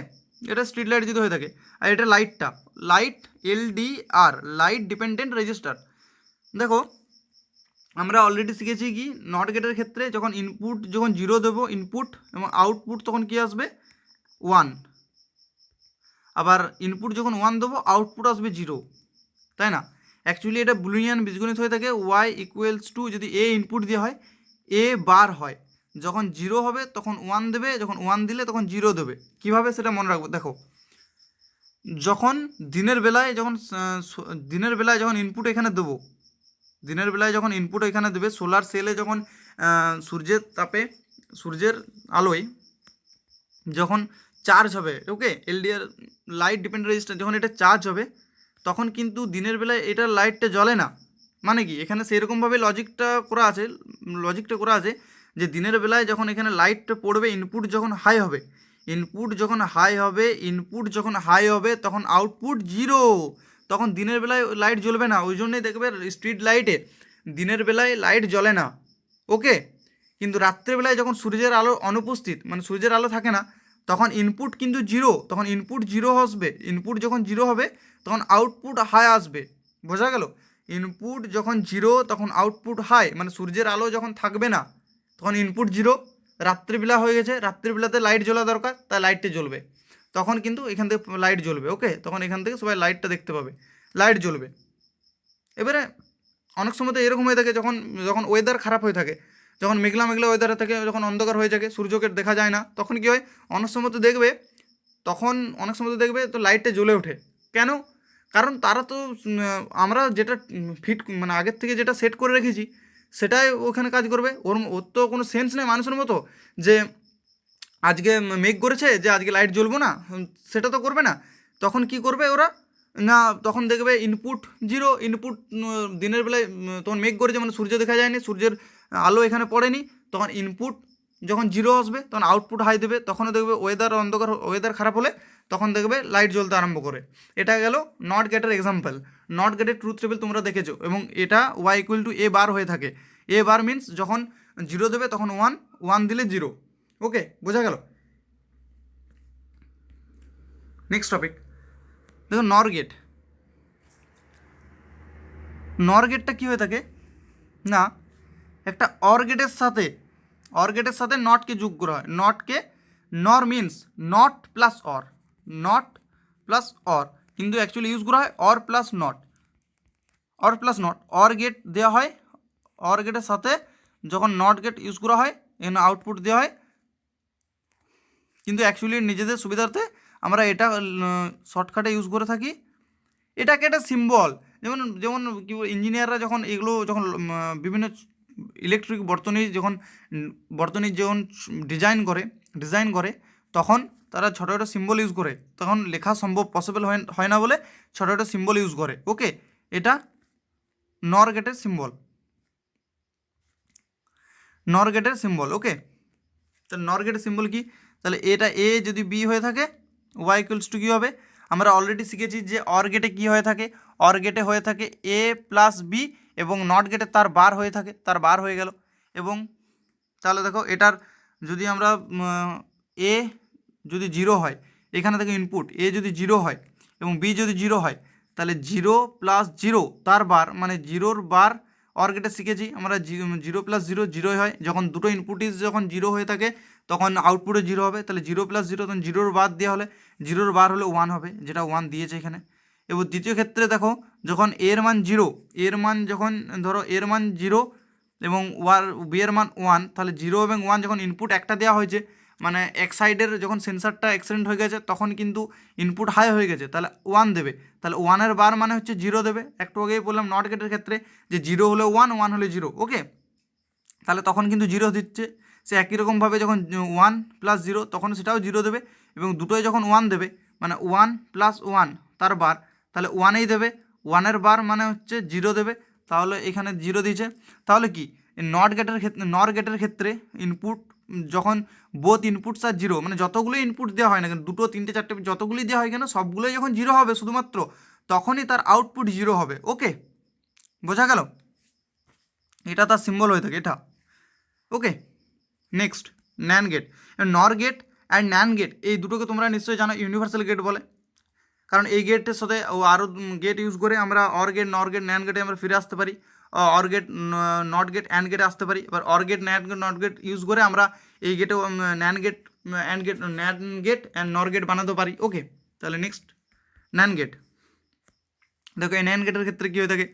এটা স্ট্রিট লাইট যদি হয়ে থাকে, আর এটা লাইটটা light LDR, light dependent register. দেখো আমরা অলরেডি শিখেছি কি নট গেটের ক্ষেত্রে যখন ইনপুট যখন জিরো দেবো ইনপুট এবং আউটপুট তখন কী আসবে ওয়ান, আবার ইনপুট যখন ওয়ান দেবো আউটপুট আসবে জিরো, তাই না? অ্যাকচুয়ালি এটা বুলিয়ান বীজগণিত হয়ে থাকে, ওয়াই ইকুয়ালস টু যদি এ ইনপুট দেওয়া হয় এ বার হয়, যখন জিরো হবে তখন ওয়ান দেবে, যখন ওয়ান দিলে তখন জিরো দেবে। কিভাবে সেটা মনে রাখবো, দেখো যখন দিনের বেলায় যখন ইনপুট এখানে দেবো, দিনের বেলায় যখন ইনপুট এখানে দেবে সোলার সেলে, যখন সূর্যের তাপে সূর্যের আলোয় যখন চার্জ হবে, ওকে এলডিআর লাইট ডিপেন্ডেন্ট রেজিস্ট্যান্স যখন এটা চার্জ হবে তখন কিন্তু দিনের বেলায় এটার লাইটটা জ্বলে না। মানে কি এখানে সেরকমভাবে লজিকটা করা আছে যে দিনের বেলায় যখন এখানে লাইটটা পড়বে ইনপুট যখন হাই হবে, ইনপুট যখন হাই হবে তখন আউটপুট জিরো, তখন দিনের বেলায় লাইট জ্বলবে না। ওই জন্যই দেখবে স্ট্রিট লাইটে দিনের বেলায় লাইট জ্বলে না। ওকে, কিন্তু রাত্রেবেলায় যখন সূর্যের আলো অনুপস্থিত মানে সূর্যের আলো থাকে না তখন ইনপুট কিন্তু জিরো, তখন ইনপুট জিরো আসবে, ইনপুট যখন জিরো হবে তখন আউটপুট হাই আসবে। বোঝা গেল? ইনপুট যখন জিরো তখন আউটপুট হাই, মানে সূর্যের আলো যখন থাকবে না তখন ইনপুট জিরো, রাত্রিবেলা হয়ে গেছে, রাত্রিবেলাতে লাইট জ্বলা দরকার তাই লাইটটা জ্বলবে, তখন কিন্তু এখান থেকে লাইট জ্বলবে। ওকে, তখন এখান থেকে সবাই লাইটটা দেখতে পাবে, লাইট জ্বলবে। এবারে অনেক সময় তো এরকম হয়ে থাকে যখন যখন ওয়েদার খারাপ হয়ে থাকে, যখন মেঘলা ওয়েদারে থাকে, যখন অন্ধকার হয়ে থাকে সূর্যকে দেখা যায় না, তখন কী হয় অনেক সময় তো দেখবে তো লাইটটা জ্বলে ওঠে। কেন? কারণ তারা তো আমরা যেটা ফিট মানে আগের থেকে যেটা সেট করে রেখেছি সেটাই ওখানে কাজ করবে। ওর তো কোনো সেন্স নেই মানুষের মতো যে আজকে মেঘ করেছে যে আজকে লাইট জ্বলবো না, সেটা তো করবে না। তখন কি করবে ওরা, না তখন দেখবে ইনপুট জিরো, ইনপুট দিনের বেলায় তখন মেঘ করেছে মানে সূর্য দেখা যায়নি, সূর্যের আলো এখানে পড়েনি, তখন ইনপুট যখন জিরো আসবে তখন আউটপুট হাই দেবে, তখনও দেখবে ওয়েদার অন্ধকার, ওয়েদার খারাপ হলে তখন দেখবে লাইট জ্বলতে আরম্ভ করে। এটা গেল নট গেটের এক্সাম্পল। নট গেটের ট্রুথ টেবিল তোমরা দেখেছো, এবং এটা ওয়াই ইকুয়াল টু এ বার হয়ে থাকে। এ বার মিন্স যখন জিরো দেবে তখন ওয়ান, ওয়ান দিলে জিরো। ওকে, বোঝা গেল? নেক্সট টপিক দেখো নর গেট। নর গেটটা কী হয়ে থাকে না, একটা অর গেটের সাথে নটকে যোগ করা হয়। নটকে, nor means not plus or, not plus or, কিন্তু অ্যাকচুয়ালি ইউজ করা হয় or plus not, or plus not. Or gate দেওয়া হয়, অর গেটের সাথে যখন নট গেট ইউজ করা হয় এখানে আউটপুট দেওয়া হয়, কিন্তু অ্যাকচুয়ালি নিজেদের সুবিধার্থে আমরা এটা শর্টকাটে ইউজ করে থাকি। এটাকে একটা সিম্বল, যেমন যেমন কি ইঞ্জিনিয়াররা যখন এগুলো যখন বিভিন্ন ইলেকট্রিক বর্তনী যখন ডিজাইন করে তখন তারা ছোটো ছোটো সিম্বল ইউজ করে, তখন লেখা সম্ভব পসিবল হয় না বলে ছোটো ছোটো সিম্বল ইউজ করে। ওকে, এটা নর গেটের সিম্বল, নর গেটের সিম্বল। ওকে, তাহলে নর গেটের সিম্বল কি, তাহলে এটা এ যদি বি হয়ে থাকে ওয়াই ইকুয়ালস টু কী হবে, আমরা অলরেডি শিখেছি যে অর গেটে কী হয়ে থাকে, অর গেটে হয়ে থাকে এ প্লাস বি, এবং নট গেটে তার বার হয়ে থাকে, তার বার হয়ে গেল। এবং তাহলে দেখো এটার যদি আমরা এ যদি জিরো হয়, এখানে দেখো ইনপুট এ যদি জিরো হয় এবং বি যদি জিরো হয়, তাহলে জিরো প্লাস জিরো তার বার, মানে জিরোর বার অর গেটে শিখেছি আমরা, জিরো প্লাস জিরো জিরোই হয়। যখন দুটো ইনপুটই যখন জিরো হয়ে থাকে তখন আউটপুটে জিরো হবে, তাহলে জিরো প্লাস জিরো, তখন জিরোর বার দেওয়া হলে জিরোর বার হলে ওয়ান হবে, যেটা ওয়ান দিয়েছে এখানে। এবং দ্বিতীয় ক্ষেত্রে দেখো যখন এর মান জিরো, এর মান যখন ধরো এর মান জিরো এবং বি এর মান ওয়ান, তাহলে জিরো এবং ওয়ান যখন ইনপুট একটা দেওয়া হয়েছে, মানে এক সাইডের যখন সেন্সারটা অ্যাক্সিডেন্ট হয়ে গেছে তখন কিন্তু ইনপুট হাই হয়ে গেছে, তাহলে ওয়ান দেবে, তাহলে ওয়ানের বার মানে হচ্ছে জিরো দেবে। একটু আগেই বললাম নট গেটের ক্ষেত্রে যে জিরো হলে ওয়ান, ওয়ান হলে জিরো। ওকে, তাহলে তখন কিন্তু জিরো দিচ্ছে। সে একই রকমভাবে যখন ওয়ান প্লাস জিরো তখন সেটাও জিরো দেবে, এবং দুটোই যখন ওয়ান দেবে মানে ওয়ান প্লাস ওয়ান তার বার, তাহলে ওয়ানেই দেবে, ওয়ানের বার মানে হচ্ছে জিরো দেবে, তাহলে এখানে জিরো দিয়েছে। তাহলে কি নট গেটের ক্ষেত্রে, নর গেটের ক্ষেত্রে ইনপুট যখন বোথ ইনপুটস আর জিরো, মানে যতগুলো ইনপুট দেওয়া হয় না কেন, দুটো তিনটে চারটে যতগুলি দেওয়া হয় কেন সবগুলোই যখন জিরো হবে শুধুমাত্র, তখনই তার আউটপুট জিরো হবে। ওকে, বোঝা গেল? এটা তার সিম্বল হয়ে থাকে এটা। ওকে, নেক্সট ন্যান গেট। নর গেট অ্যান্ড ন্যান গেট এই দুটোকে তোমরা নিশ্চয়ই জানো ইউনিভার্সাল গেট বলে, কারণ এই গেটের সাথে আরও গেট ইউজ করে আমরা অর গেট, নর গেট, ন্যান গেটে আমরা ফিরে আসতে পারি, OR gate, not gate, AND গেটে আসতে পারি। এবার OR gate, NAND gate, not gate use করে আমরা এই গেটেও NAND gate, and gate, NAND gate AND NOR gate বানাতে পারি। ওকে, তাহলে নেক্সট ন্যান গেট। দেখো এই ন্যান গেটের ক্ষেত্রে কী হয়ে থাকে,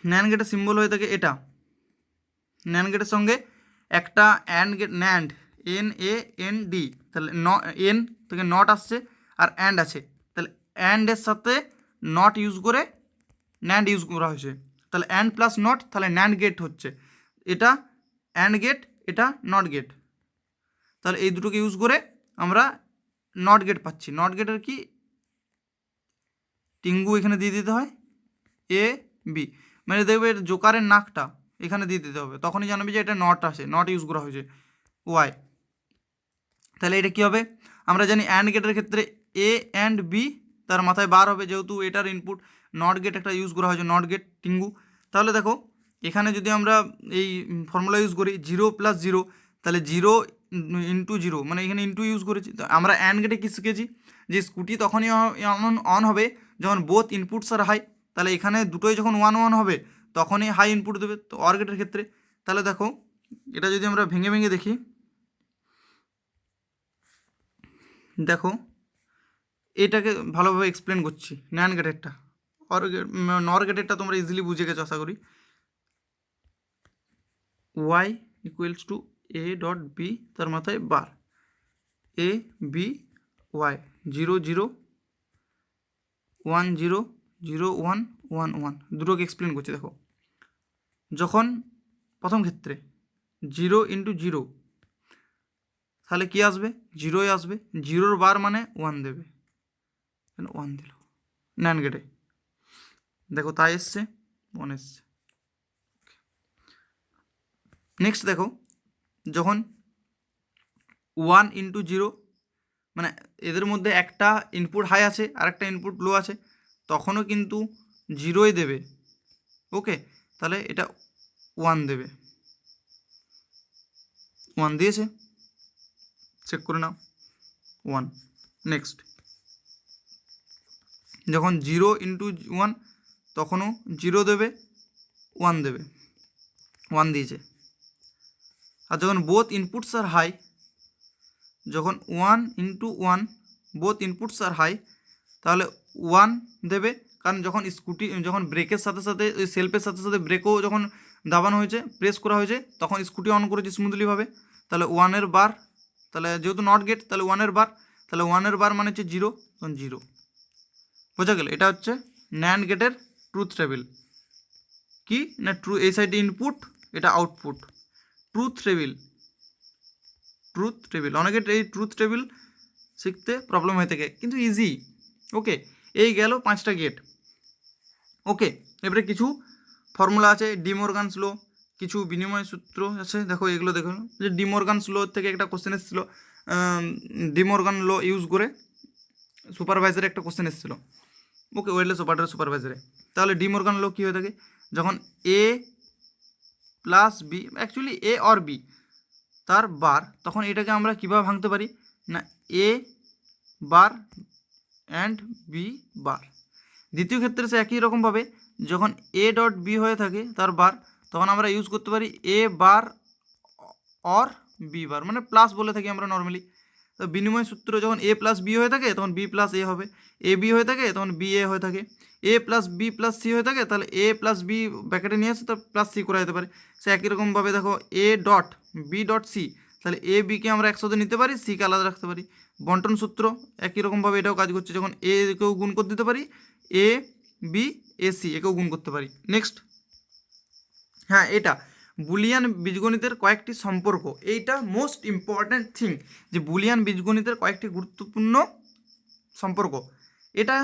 ন্যান গেটের সিম্বল হয়ে থাকে এটা, ন্যান গেটের সঙ্গে একটা and gate, nand, N A N D, তাহলে এন থেকে নট আসছে আর অ্যান্ড আছে, তাহলে অ্যান্ডের সাথে নট ইউজ করে ন্যান্ড ইউজ করা হয়েছে, তাহলে অ্যান্ড প্লাস নট, তাহলে ন্যান্ড গেট হচ্ছে এটা অ্যান্ড গেট, এটা নট গেট। তাহলে এই দুটোকে ইউজ করে আমরা নট গেট পাচ্ছি। নট গেটের কি টিঙ্গু এখানে দিয়ে দিতে হয় এ বি, মানে দেখবে জোকারের নাকটা এখানে দিয়ে দিতে হবে, তখনই জানবি যে এটা নট আসে, নট ইউজ করা হয়েছে ওয়াই। তাহলে এটা কী হবে, আমরা জানি অ্যান্ড গেটের ক্ষেত্রে এ অ্যান্ড বি তার মাথায় বার হবে, যেহেতু এটার ইনপুট নট গেট একটা ইউজ করা হয়েছে, নট গেট টিঙ্গু। তাহলে দেখো এখানে যদি আমরা এই ফর্মুলা ইউজ করি জিরো প্লাস জিরো, তাহলে জিরো ইন্টু জিরো, মানে এখানে ইন্টু ইউজ করেছি। তো আমরা অ্যান্ড গেটে কী শিখেছি যে স্কুটি তখনই অন হবে যখন বোথ ইনপুটস আর হাই, তাহলে এখানে দুটোই যখন ওয়ান ওয়ান হবে তখনই হাই ইনপুট দেবে। তো অর গেটের ক্ষেত্রে তাহলে দেখো এটা যদি আমরা ভেঙে ভেঙে দেখি, দেখো এটাকে ভালোভাবে এক্সপ্লেন করছি। ন্যান গেটেরটা, নর গেটেরটা তোমরা ইজিলি বুঝে গেছো আশা করি। Y equals to A dot B, তার মাথায় bar, A B Y, zero zero 1 0 0 1 1 1 দুটোকে এক্সপ্লেন করছি। দেখো যখন প্রথম ক্ষেত্রে 0 ইন্টু 0, তাহলে কী আসবে? 0ই আসবে। 0-র বার মানে 1 দেবে, 1 দিল ন্যান্ড গেটে। দেখো তাই এসছে, 1 এসছে। নেক্সট দেখো যখন 1 ইন্টু 0, মানে এদের মধ্যে একটা ইনপুট হাই আছে আর একটা ইনপুট লো আছে, তখনও কিন্তু 0ই দেবে। ওকে, তাহলে এটা 1 দেবে। 1 দিয়েছে, চেক করে নাও 1। নেক্সট যখন 0 ইন্টু 1, তখনও 0 দেবে, 1 দেবে, 1 দিয়েছে। আর যখন বোথ ইনপুটস আর হাই, যখন 1 into 1 both inputs are high, তাহলে 1 দেবে। কারণ যখন স্কুটি, যখন ব্রেকের সাথে সাথে ওই সেলফের সাথে সাথে ব্রেকও যখন দাবানো হয়েছে, প্রেস করা হয়েছে, তখন স্কুটি অন করেছে স্মুথলিভাবে, তাহলে 1-এর বার, তাহলে যেহেতু নট গেট তাহলে 1-এর বার, তাহলে 1-এর বার মানে হচ্ছে 0, তখন 0। বোঝা গেল? এটা হচ্ছে ন্যান্ড গেটের ট্রুথ টেবিল। কি না, এই সাইডে ইনপুট, এটা output. Truth table, truth table. অনেকের এই ট্রুথ টেবিল শিখতে প্রবলেম হয়ে থাকে, কিন্তু ইজি। ওকে, এই গেল 5টা গেট। ওকে, এবারে কিছু ফর্মুলা আছে, ডিমর্গানস ল, কিছু বিনিময় সূত্র আছে। দেখো এগুলো দেখো, যে ডিমর্গানস ল থেকে একটা কোশ্চেন এসেছিলো, ডিমর্গান ল ইউজ করে সুপারভাইজারে একটা কোশ্চেন এসেছিলো। ওকে, ওয়েটলেস অপারেটর সুপারভাইজারে। তাহলে ডিমর্গান ল কী হয়ে থাকে? যখন A plus B, actually A or B তার বার, তখন এটাকে আমরা কীভাবে ভাঙতে পারি না, এ বার অ্যান্ড বি বার। দ্বিতীয় ক্ষেত্রে সে একই রকমভাবে যখন এ ডট বি হয়ে থাকে তার বার, তখন আমরা ইউজ করতে পারি এ বার অর বি বার, মানে প্লাস বলে থাকি আমরা নর্মালি। তো বিনিময় সূত্র যখন এ প্লাস বি হয়ে থাকে তখন বি প্লাস এ হবে, এ বি হয়ে থাকে তখন বি এ হয়ে থাকে, এ প্লাস বি প্লাস সি হয়ে থাকে তাহলে এ প্লাস বি ব্র্যাকেটে নিয়ে আসে তো প্লাস সি করা যেতে পারে। সে একই রকমভাবে দেখো A dot B dot C, তাহলে এ বিকে আমরা একসাথে নিতে পারি, সিকে আলাদা রাখতে পারি। বন্টন সূত্র একই রকমভাবে এটাও কাজ করছে, যখন এ কেও গুণ করে দিতে পারি, এ বি এ সি একেও গুণ করতে পারি। নেক্সট, হ্যাঁ এটা বুলিয়ান বীজগণিতের কয়েকটি সম্পর্ক, এইটা মোস্ট ইম্পর্ট্যান্ট থিং, যে বুলিয়ান বীজগণিতের কয়েকটি গুরুত্বপূর্ণ সম্পর্ক। এটা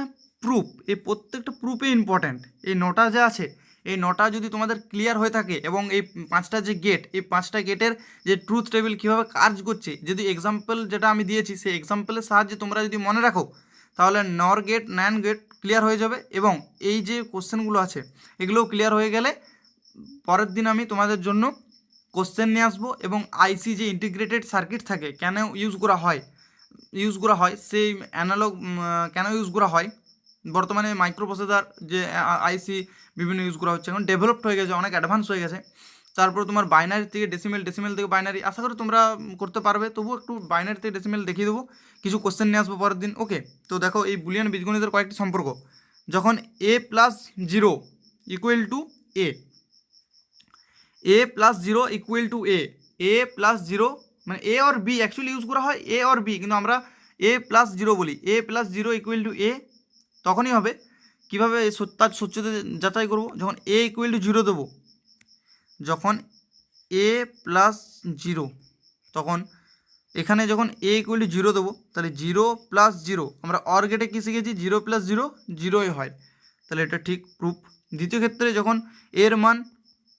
প্রুফ, এই প্রত্যেকটা প্রুফে ইম্পর্ট্যান্ট। এই 9টা যে আছে, এই 9টা যদি তোমাদের ক্লিয়ার হয়ে থাকে, এবং এই 5টা যে গেট, এই 5টা গেটের যে ট্রুথ টেবিল কীভাবে কাজ করছে, যদি এক্সাম্পল যেটা আমি দিয়েছি সেই এক্সাম্পলের সাহায্যে তোমরা যদি মনে রাখো, তাহলে নর গেট ন্যান্ড গেট ক্লিয়ার হয়ে যাবে। এবং এই যে কোশ্চেনগুলো আছে এগুলোও ক্লিয়ার হয়ে গেলে পরের দিন আমি তোমাদের জন্য কোশ্চেন নিয়ে আসবো, এবং আইসি যে ইন্টিগ্রেটেড সার্কিট থাকে কেন ইউজ করা হয় সেই অ্যানালগ কেন ইউজ করা হয়, বর্তমানে মাইক্রোপ্রসেসর যে আইসি বিভিন্ন ইউজ করা হচ্ছে, এখন ডেভেলপড হয়ে গেছে, অনেক অ্যাডভান্স হয়ে গেছে। তারপর তোমার বাইনারি থেকে ডেসিমেল, ডেসিমেল থেকে বাইনারি, আশা করি তোমরা করতে পারবে। তবুও একটু বাইনারি থেকে ডেসিমেল দেখিয়ে দেবো, কিছু কোশ্চেন নিয়ে আসবো পরের দিন। ওকে, তো দেখো এই বুলিয়ান বীজগণিতের কয়েকটি সম্পর্ক। যখন A plus 0 equal to A, A plus 0 equal to A, A plus 0 মানে A or B, actually use করা হয় এ অর বি, কিন্তু আমরা এ প্লাস 0 বলি। এ প্লাস 0 ইকুয়াল টু এ তখনই হবে। কীভাবে তার সত্যতা যাচাই করবো? যখন এ ইকুয়াল টু 0 দেবো, যখন এ প্লাস 0, তখন এখানে যখন এ ইকুয়াল টু 0 দেবো, তাহলে 0 প্লাস 0, আমরা অর গেটে কী শিখেছি, 0 প্লাস 0 0ই হয়, তাহলে এটা ঠিক প্রুফ। দ্বিতীয় ক্ষেত্রে যখন এর মান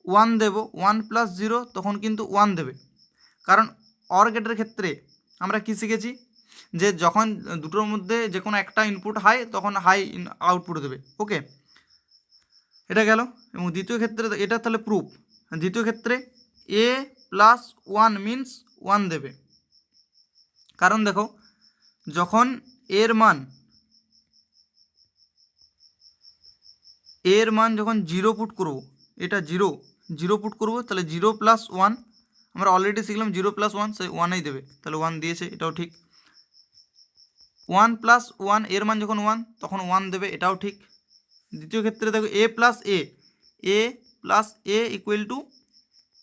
1 দেব, 1 প্লাস 0 তখন কিন্তু 1 দেবে, কারণ অর গেটের ক্ষেত্রে আমরা কী শিখেছি, যে যখন দুটোর মধ্যে যে কোনো একটা ইনপুট হাই তখন হাই আউটপুট দেবে। ওকে, এটা গেল। এবং দ্বিতীয় ক্ষেত্রে এটা তাহলে প্রুফ। দ্বিতীয় ক্ষেত্রে এ প্লাস 1 মিনস 1 দেবে, কারণ দেখো যখন এর মান যখন 0 পুট করবো, এটা 0 পুট করবো, তাহলে 0 প্লাস 1, আমরা অলরেডি শিখলাম 0 প্লাস 1 সেই 1ই দেবে, তাহলে 1 দিয়েছে, এটাও ঠিক। 1 প্লাস 1 এর মান যখন 1 তখন 1 দেবে, এটাও ঠিক। দ্বিতীয় ক্ষেত্রে দেখো এ প্লাস এ ইকুয়াল টু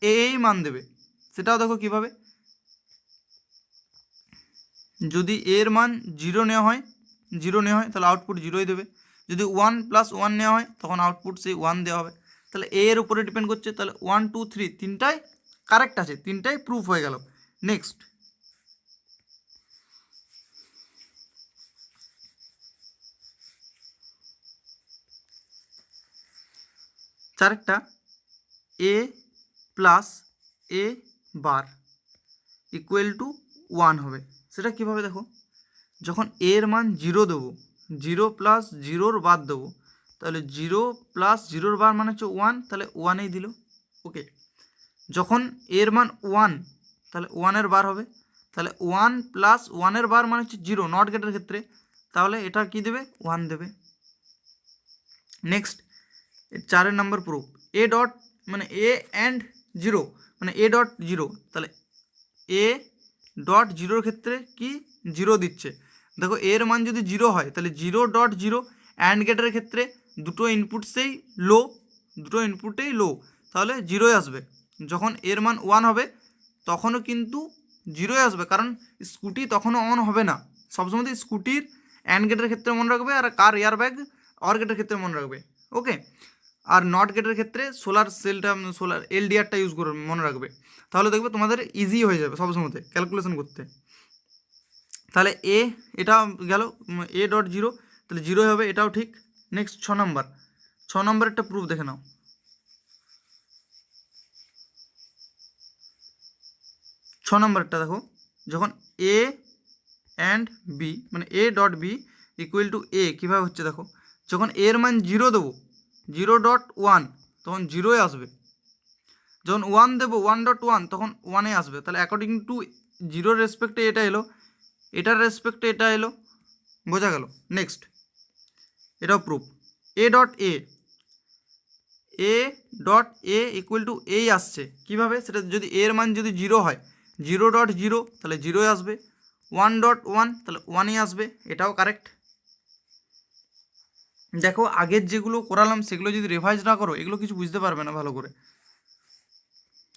এই মান দেবে, সেটাও দেখো কীভাবে, যদি এর মান 0 নেওয়া হয় তাহলে আউটপুট 0ই দেবে। যদি 1 প্লাস 1 নেওয়া হয় তখন আউটপুট সেই 1 দেওয়া হবে। তাহলে এ এর উপরে ডিপেন্ড করছে, তাহলে 1 2 3 তিনটাই কারেক্ট আছে, তিনটাই প্রুফ হয়ে গেল। নেক্সট চারেরটা A plus A bar equal to 1 হবে। সেটা কীভাবে দেখো, যখন এর মান 0 দেবো, 0 প্লাস 0র বার দেবো, তাহলে 0 প্লাস 0র বার মানে হচ্ছে 1, তাহলে 1এই দিল। ওকে, যখন এর মান 1 তাহলে 1-এর বার হবে, তাহলে 1 প্লাস 1-এর বার মানে হচ্ছে 0 নট গেটের ক্ষেত্রে, তাহলে এটা কি দেবে 1 দেবে। Next 4 number proof, A dot মানে এ অ্যান্ড 0 মানে এ ডট 0, তাহলে এ ডট 0-র ক্ষেত্রে কি 0 দিচ্ছে। দেখো এর মান যদি 0 হয় তাহলে 0.0 অ্যান্ড গেটের ক্ষেত্রে দুটো ইনপুটসেই লো, দুটো ইনপুটেই লো, তাহলে 0ই আসবে। যখন এর মান 1 হবে তখনও কিন্তু 0ই আসবে, কারণ স্কুটি তখনও অন হবে না। সবসময় স্কুটির অ্যান্ড গেটের ক্ষেত্রে মনে রাখবে, আর কার এয়ারব্যাগ অর গেটের ক্ষেত্রে মনে রাখবে। ওকে, আর নট গেটের ক্ষেত্রে সোলার সেলটা, সোলার এলডিআরটা ইউজ করে মনে রাখবে, তাহলে দেখবে তোমাদের ইজি হয়ে যাবে সবসময়তে ক্যালকুলেশন করতে। তাহলে এ এটা গেল এ ডট 0, তাহলে 0 হবে, এটাও ঠিক। নেক্সট 6 নম্বর একটা প্রুফ দেখে নাও। 6 নম্বরটা দেখো, যখন এ অ্যান্ড বি মানে A dot B equal to A, কীভাবে হচ্ছে দেখো, যখন এর মান 0 দেবো 0.1 তখন 0-এ আসবে, যখন 1 দেবো 1.1 তখন 1-এ আসবে। তাহলে অ্যাকর্ডিং টু 0-র রেসপেক্টে এটা এলো, এটার রেসপেক্টে এটা এলো, বোঝা গেল। নেক্সট এটাও proof, A dot A equal to এই আসছে, কীভাবে সেটা, যদি এর মান যদি 0 হয় 0.0 তাহলে 0-এ আসবে, 1.1 তাহলে 1-এ আসবে, এটাও কারেক্ট। দেখো আগের যেগুলো করালাম সেগুলো যদি রিভাইজ না করো এগুলো কিছু বুঝতে পারবে না ভালো করে।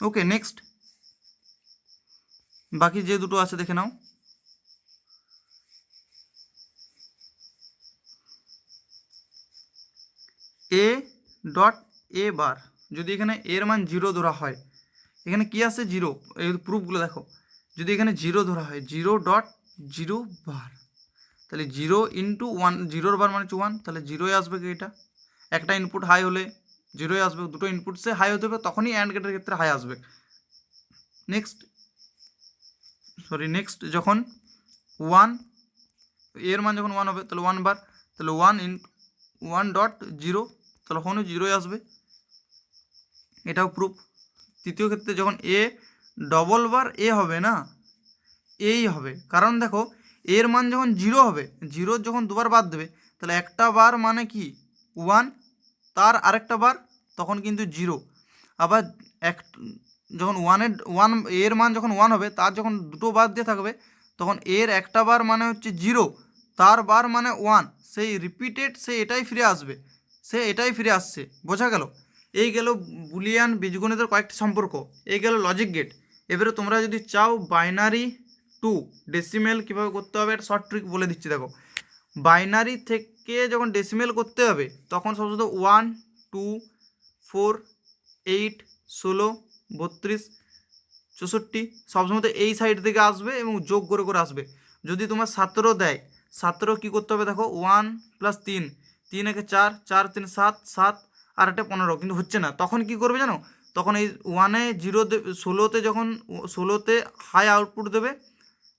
ওকে, নেক্সট বাকি যে দুটো আছে দেখে নাও। এ ডট এ বার, যদি এখানে এর মান 0 ধরা হয়, এখানে কি আসে 0, এই প্রুফগুলো দেখো, যদি এখানে 0 ধরা হয় 0.0 বার, তাহলে 0 ইন্টু 1, 0-র বার মানে হচ্ছে 1, তাহলে 0-এ আসবে কি এটা। একটা ইনপুট হাই হলে 0-এ আসবে, দুটো ইনপুট সে হাই হতে হবে তখনই অ্যান্ড গেটের ক্ষেত্রে হাই আসবে। নেক্সট যখন 1 এর মান যখন 1 হবে তাহলে 1 বার, তাহলে 1.0 তাহলে তখনও 0-এ আসবে, এটাও প্রুফ। তৃতীয় ক্ষেত্রে যখন এ ডবল বার এ হবে না, এই হবে, কারণ দেখো এর মান যখন 0 হবে, 0 যখন দুবার বাদ দেবে তাহলে একটা বার মানে কি 1, তার আরেকটা বার তখন কিন্তু 0। আবার এক যখন এর মান যখন 1 হবে তার যখন দুটো বার দিয়ে থাকবে তখন এর একটা বার মানে হচ্ছে 0, তার বার মানে 1, সেই রিপিটেড সে এটাই ফিরে আসবে, সে এটাই ফিরে আসছে, বোঝা গেল। এই গেল বুলিয়ান বীজগণিতের কয়েকটি সম্পর্ক, এই গেল লজিক গেট। এবারে তোমরা যদি চাও বাইনারি টু ডেসিমেল কীভাবে করতে হবে একটা শর্ট ট্রিক বলে দিচ্ছি। দেখো বাইনারি থেকে যখন ডেসিমেল করতে হবে তখন সবসময় 1 2 4 8 16 32 64 সবসময় এই সাইড থেকে আসবে এবং যোগ করে করে আসবে। যদি তোমার 17 দেয়, 17 কী করতে হবে দেখো, 1 + 3, 3 একে 4, 4 3 7, 7 আর একটা 15, কিন্তু হচ্ছে না, তখন কি করবে জানো, তখন এই 1-এ 0 দেবে, 16-তে যখন 16-তে হাই আউটপুট দেবে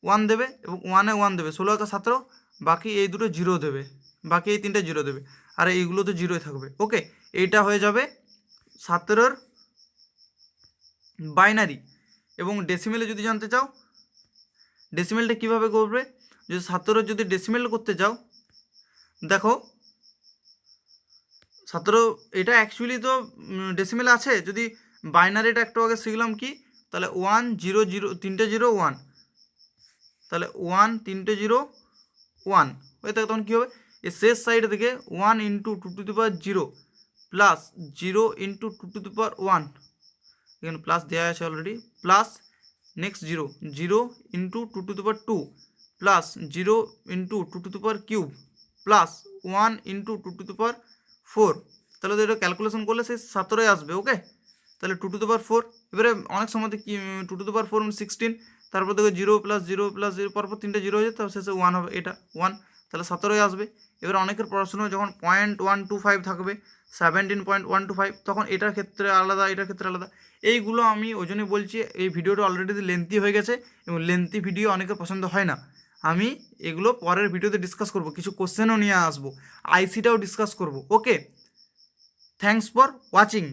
1 দেবে এবং 1-এ 1 দেবে, 16 একে 17, বাকি এই দুটো 0 দেবে, বাকি এই তিনটে 0 দেবে, আর এইগুলো তো 0-ই থাকবে। ওকে, এইটা হয়ে যাবে 17-র বাইনারি। এবং ডেসিমেলে যদি জানতে চাও ডেসিমেলটা কীভাবে করবে, যদি 17 যদি ডেসিমেল করতে চাও, দেখো 17 এটা অ্যাকচুয়ালি তো ডেসিমেল আছে, যদি বাইনারিটা একটু আগে শিখলাম কি, তাহলে 1 0 0 তিনটে 0 1, তাহলে 1 3টে 0 1 হয়ে থাকে, তখন কী হবে, এই শেষ সাইড থেকে 1 × 2⁻0 প্লাস 0 × 2⁻1, এখানে প্লাস দেওয়া আছে already, plus next 0 0 × 2⁻2 plus 0 × 2⁻³ plus 1 into 2^4, তাহলে তো এটা ক্যালকুলেশন করলে সেই 17 আসবে। ওকে, তাহলে 2^4, এবারে অনেক সময় 2^4 16, তারপর দেখো 0 + 0 + 0, পরপর 3টে 0 হয়ে যায়, তারপর শেষে 1 হবে, এটা 1, তাহলে 17 আসবে। এবার অনেকের প্রশ্ন যখন 0.125 থাকবে, 17.125, তখন এটার ক্ষেত্রে আলাদা, এটার ক্ষেত্রে আলাদা। এইগুলো আমি ওই জন্যই বলছি, এই ভিডিওটা অলরেডি লেন্থি হয়ে গেছে এবং লেন্থি ভিডিও অনেকের পছন্দ হয় না। আমি এগুলো পরের ভিডিওতে ডিসকাস করব, কিছু কোশ্চেনও নিয়ে আসবো, আইসিটাও ডিসকাস করব। ওকে, থ্যাঙ্কস ফর ওয়াচিং।